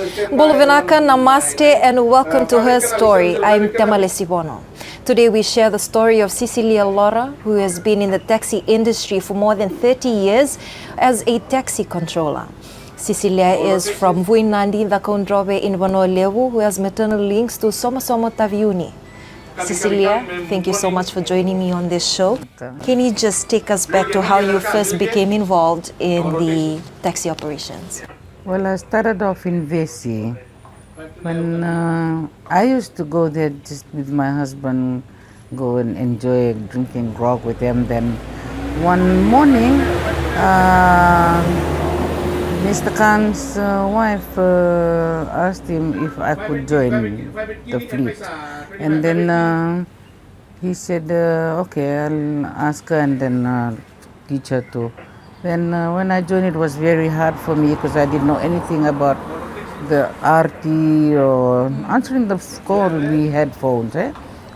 Buluvinaka, namaste and welcome to Her Story. I'm Temalesi Vono. Today we share the story of Sisilia Lora, who has been in the taxi industry for more than 30 years as a taxi controller. Sisilia is from Vuinandi, the Kondrobe in Vono, who has maternal links to Somo Taviuni. Cecilia, thank you so much for joining me on this show. Can you just take us back to how you first became involved in the taxi operations? Well, I started off in Vesi when I used to go there just with my husband, go and enjoy drinking grog with him. Then one morning, Mr. Khan's wife asked him if I could join the fleet. And then he said, okay, I'll ask her and then teach her too. Then when I joined, it was very hard for me because I didn't know anything about the RT or answering the call. We had phones,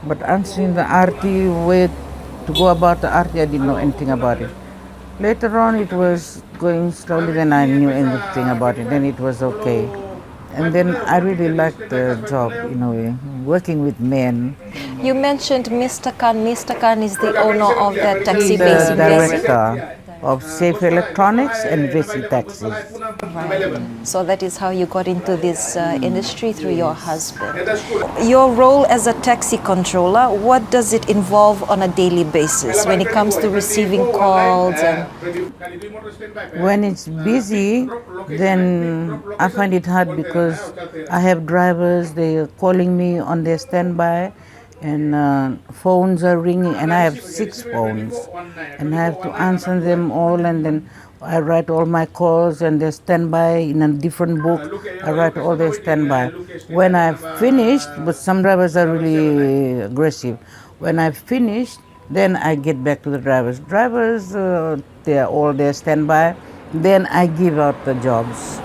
but answering the RT, way to go about the RT, I didn't know anything about it. Later on, it was going slowly, then I knew anything about it, then it was okay. And then I really liked the job, in a way, working with men. You mentioned Mr. Khan. Mr. Khan is the owner of that taxi base in Vesi. Director of Safe Electronics and Vesi Taxis. Right. So that is how you got into this industry through your husband. Your role as a taxi controller, what does it involve on a daily basis when it comes to receiving calls? When it's busy, then I find it hard because I have drivers, they are calling me on their standby, and phones are ringing, and I have 6 phones, and I have to answer them all, and then I write all my calls and they standby in a different book. I write all their standby. When I've finished, but some drivers are really aggressive. When I've finished, then I get back to the drivers. Drivers, they are all their standby. Then I give out the jobs.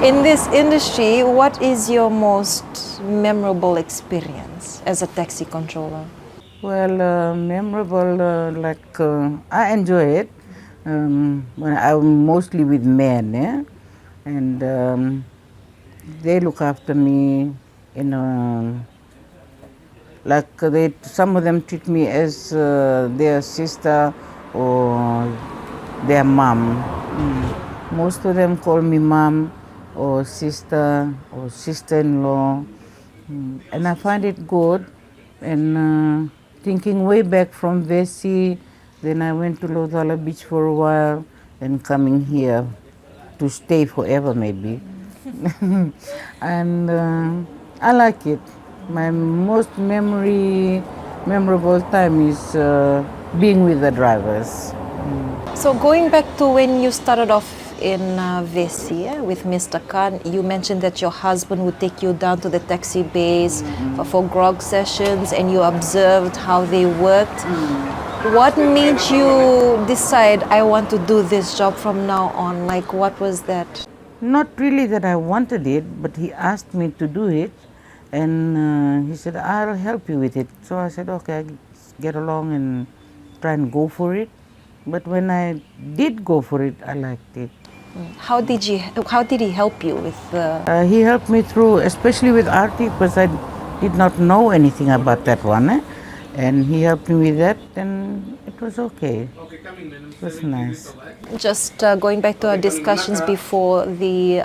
In this industry, what is your most memorable experience as a taxi controller? Well, memorable, I enjoy it. When I'm mostly with men, and they look after me some of them treat me as their sister or their mom. Most of them call me mom or sister-in-law, and I find it good. And thinking way back from Vesi, then I went to Lodala Beach for a while, and coming here to stay forever maybe. And I like it. My most memorable time is being with the drivers. So going back to when you started off in Vesi with Mr. Khan, you mentioned that your husband would take you down to the taxi base for grog sessions, and you observed how they worked. What made you decide, I want to do this job from now on? Like, what was that? Not really that I wanted it, but he asked me to do it, and he said, I'll help you with it. So I said, okay, get along and try and go for it. But when I did go for it, I liked it. How did he help you with He helped me through, especially with RT, because I did not know anything about that one. And he helped me with that, and it was okay. It was nice. Just going back to our discussions before the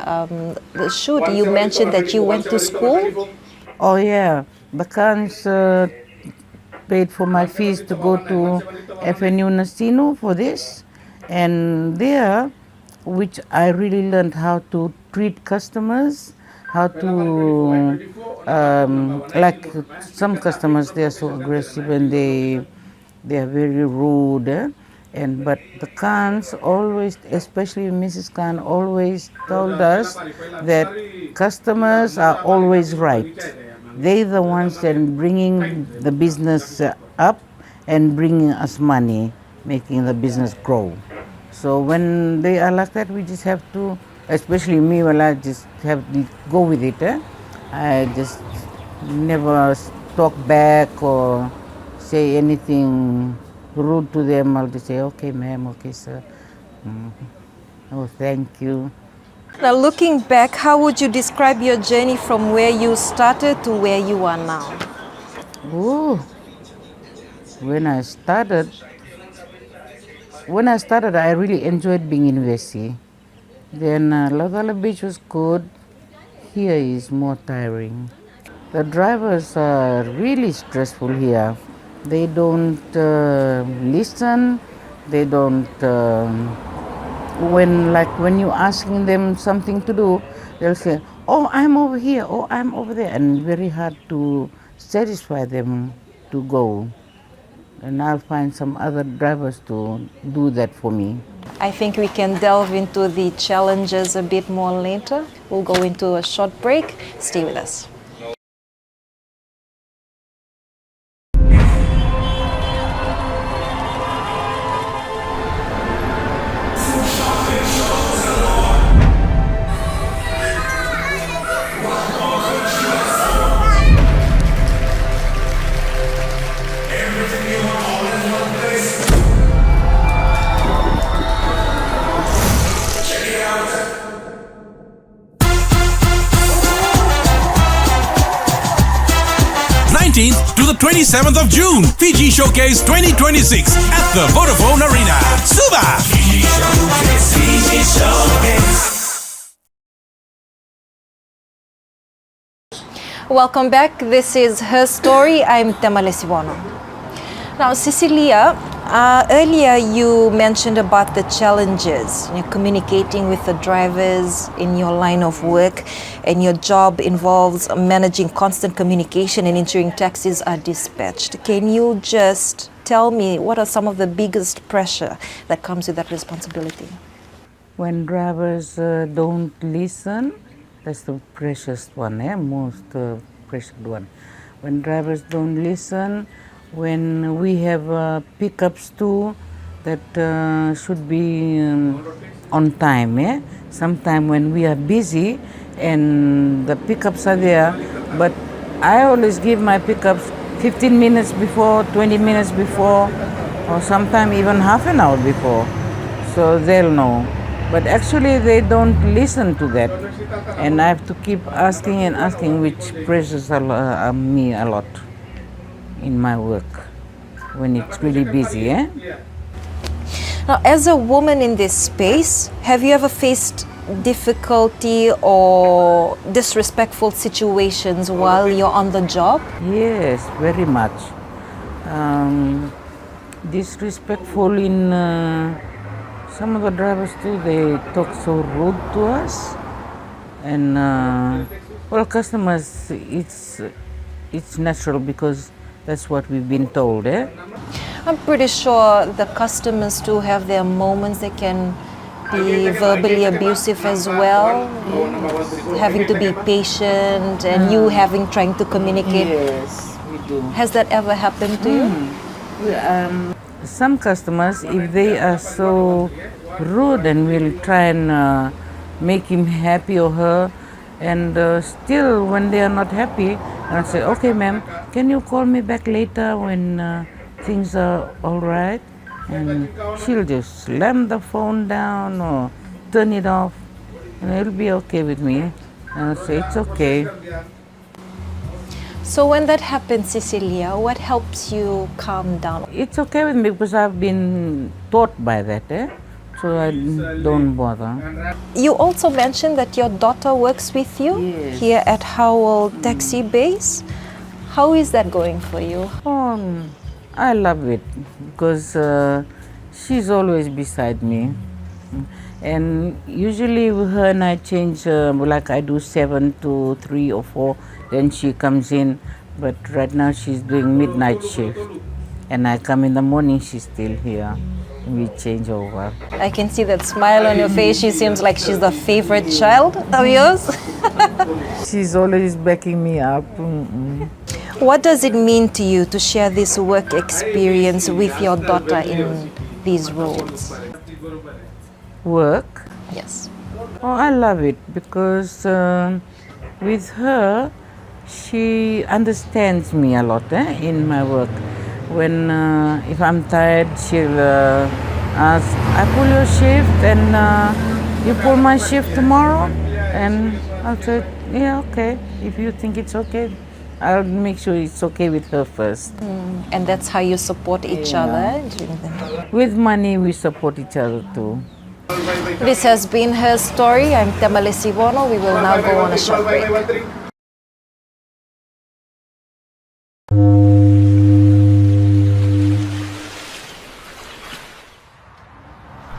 shoot, you mentioned that you went to school? Oh yeah, the Khans paid for my fees to go to FNU Nasino for this, and there, which I really learned how to treat customers, how to, like some customers, they are so aggressive and they are very rude. But the Khans always, especially Mrs. Khan, always told us that customers are always right. They're the ones that are bringing the business up and bringing us money, making the business grow. So when they are like that, we just have to, especially me, well, I just have to go with it. I just never talk back or say anything rude to them. I'll just say, okay, ma'am, okay, sir. Oh, thank you. Now, looking back, how would you describe your journey from where you started to where you are now? Oh, when I started, I really enjoyed being in Vessi. Then Lagala Beach was good. Here is more tiring. The drivers are really stressful here. They don't listen. They don't. When you asking them something to do, they'll say, "Oh, I'm over here. Oh, I'm over there," and very hard to satisfy them to go. And I'll find some other drivers to do that for me. I think we can delve into the challenges a bit more later. We'll go into a short break. Stay with us. To the 27th of June, Fiji Showcase 2026 at the Vodafone Arena. Suba! Fiji Showcase, Fiji Showcase. Welcome back. This is Her Story. I'm Temalesi Vono. Now, Sisilia, earlier you mentioned about the challenges, communicating with the drivers in your line of work, and your job involves managing constant communication and ensuring taxis are dispatched. Can you just tell me what are some of the biggest pressure that comes with that responsibility? When drivers don't listen, that's the precious one, most precious one. When drivers don't listen, when we have pickups too, that should be on time. Sometime when we are busy and the pickups are there, but I always give my pickups 15 minutes before, 20 minutes before, or sometime even half an hour before, so they'll know. But actually they don't listen to that, and I have to keep asking and asking, which pressures me a lot in my work when it's really busy. Now, as a woman in this space, have you ever faced difficulty or disrespectful situations while you're on the job? Yes, very much. Disrespectful in some of the drivers too. They talk so rude to us, and well, customers, it's natural because that's what we've been told. I'm pretty sure the customers too have their moments. They can be verbally abusive as well, having to be patient and you trying to communicate. Yes, we do. Has that ever happened to you? Some customers, if they are so rude, and will try and make him happy or her, and still when they are not happy, I'll say, "Okay, ma'am, can you call me back later when things are all right?" And she'll just slam the phone down or turn it off, and it'll be okay with me. And I'll say, "It's okay." So when that happens, Sisilia, what helps you calm down? It's okay with me because I've been taught by that, so I don't bother. You also mentioned that your daughter works with you here at Howell Taxi Base. How is that going for you? I love it because she's always beside me. And usually her and I change, like I do 7 to 3 or 4, then she comes in. But right now she's doing midnight shift. And I come in the morning, she's still here. We change over. I can see that smile on your face. She seems like she's the favorite child of yours. She's always backing me up. What does it mean to you to share this work experience with your daughter in these roles? Work? Yes. Oh, I love it because with her, she understands me a lot in my work. When if I'm tired, she'll ask, "I pull your shift and you pull my shift tomorrow? And I'll say, yeah, okay. If you think it's okay, I'll make sure it's okay with her first. And that's how you support each other during the night. With money, we support each other too. This has been her story. I'm Temalesi Vono. We will now go on a short break.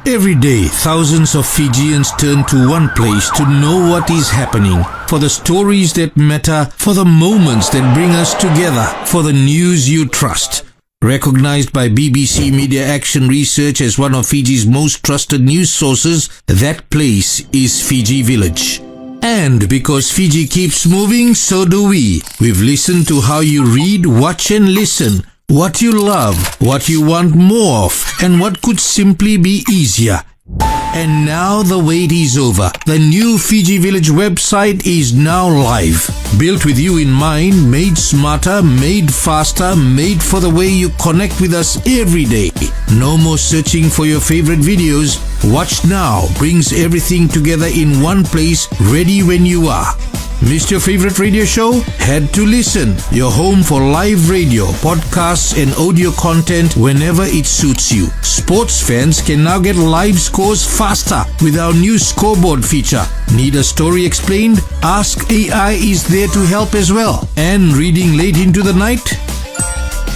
Every day, thousands of Fijians turn to one place to know what is happening, for the stories that matter, for the moments that bring us together, for the news you trust. Recognized by BBC Media Action Research as one of Fiji's most trusted news sources, that place is Fiji Village. And because Fiji keeps moving, so do we. We've listened to how you read, watch and listen, what you love, what you want more of, and what could simply be easier. And now the wait is over. The new Fiji Village website is now live. Built with you in mind, made smarter, made faster, made for the way you connect with us every day. No more searching for your favorite videos. Watch Now brings everything together in one place, ready when you are. Missed your favorite radio show? Had to listen. Your home for live radio, podcasts and audio content whenever it suits you. Sports fans can now get live scores faster with our new scoreboard feature. Need a story explained? Ask AI is there to help as well. And reading late into the night?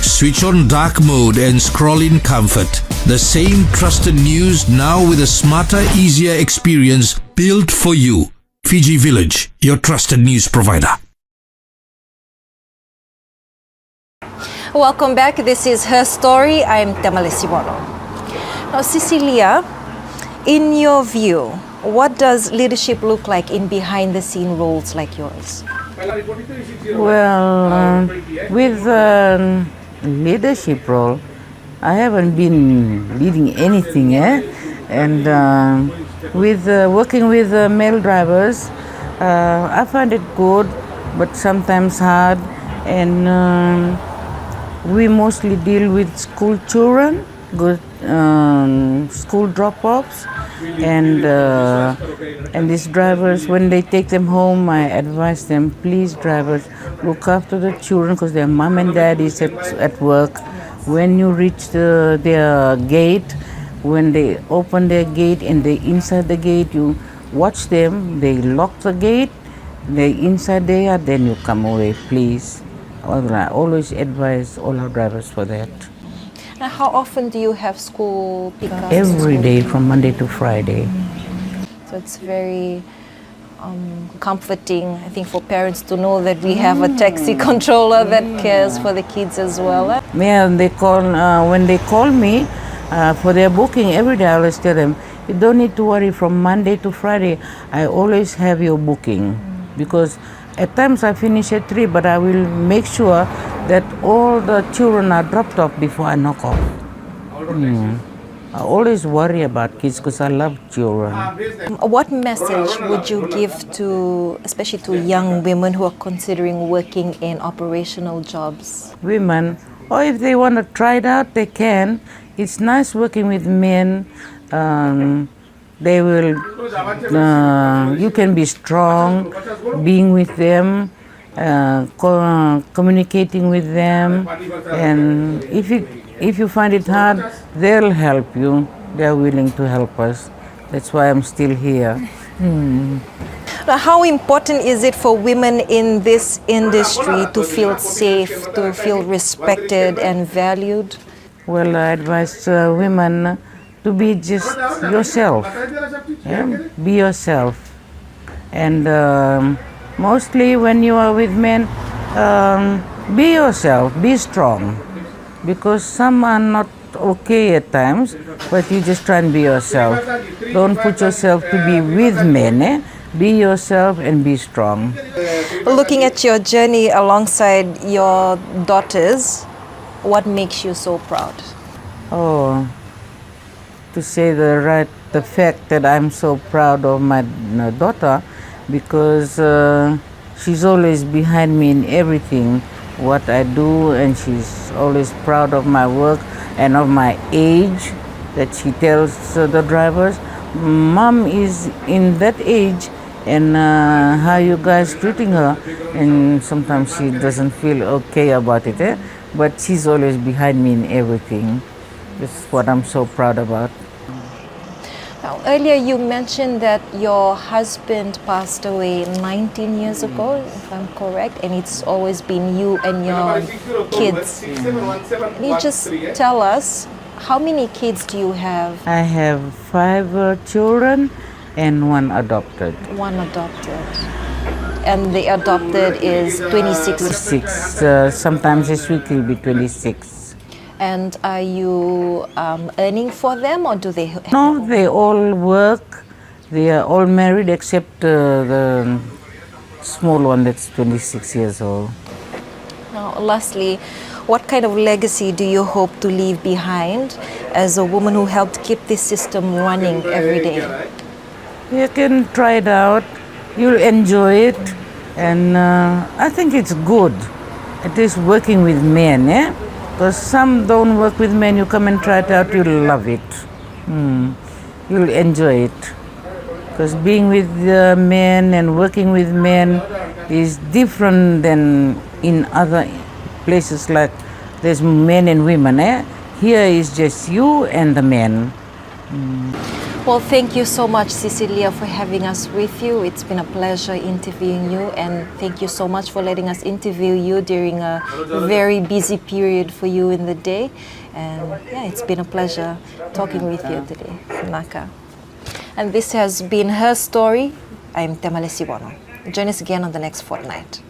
Switch on dark mode and scroll in comfort. The same trusted news now with a smarter, easier experience built for you. Fiji Village, your trusted news provider. Welcome back. This is Her Story. I'm Temalesi Vono. Now, Sisilia, in your view, what does leadership look like in behind-the-scene roles like yours? Well, with leadership role, I haven't been leading anything, and with working with male drivers, I find it good, but sometimes hard. And we mostly deal with school children, good school drop-offs, and these drivers, when they take them home, I advise them, please drivers, look after the children because their mom and dad is at work. When you reach their gate, when they open their gate and they inside the gate, you watch them, they lock the gate, they inside there, then you come away, please. I always advise all our drivers for that. Now, how often do you have school pickups? Every day from Monday to Friday. So it's very comforting, I think, for parents to know that we have a taxi controller that cares for the kids as well. Yeah, they call when they call me for their booking every day. I always tell them, you don't need to worry. From Monday to Friday, I always have your booking, because at times I finish at 3, but I will make sure that all the children are dropped off before I knock off. I always worry about kids because I love children. What message would you give to, especially to young women who are considering working in operational jobs? Women, or if they want to try it out, they can. It's nice working with men. They will, you can be strong, being with them, communicating with them, and if you find it hard, they'll help you. They're willing to help us. That's why I'm still here. Now, how important is it for women in this industry to feel safe, to feel respected and valued? Well, I advise women to be just yourself. Be yourself. And mostly when you are with men, be yourself, be strong. Because some are not okay at times, but you just try and be yourself. Don't put yourself to be with men. Be yourself and be strong. Looking at your journey alongside your daughters, what makes you so proud? Oh, to say the fact that I'm so proud of my daughter, because she's always behind me in everything, what I do, and she's always proud of my work and of my age, that she tells the drivers, mom is in that age and how you guys treating her, and sometimes she doesn't feel okay about it, but she's always behind me in everything. That's what I'm so proud about. Now, earlier you mentioned that your husband passed away 19 years ago, if I'm correct, and it's always been you and your kids. Can you just tell us, how many kids do you have? I have 5 children and 1 adopted. One adopted. And the adopted is 26. 6. Sometimes this week will be 26. And are you earning for them, or do they? No, they all work. They are all married except the small one that's 26 years old. Now, lastly, what kind of legacy do you hope to leave behind as a woman who helped keep this system running every day? You can try it out. You'll enjoy it. And I think it's good. It is working with men, because some don't work with men. You come and try it out, you'll love it. You'll enjoy it. Because being with men and working with men is different than in other places, like there's men and women. Here is just you and the men. Well, thank you so much, Sisilia, for having us with you. It's been a pleasure interviewing you, and thank you so much for letting us interview you during a very busy period for you in the day. And yeah, it's been a pleasure talking with you today, Naka. And this has been her story. I'm Temalesi Vono. Join us again on the next fortnight.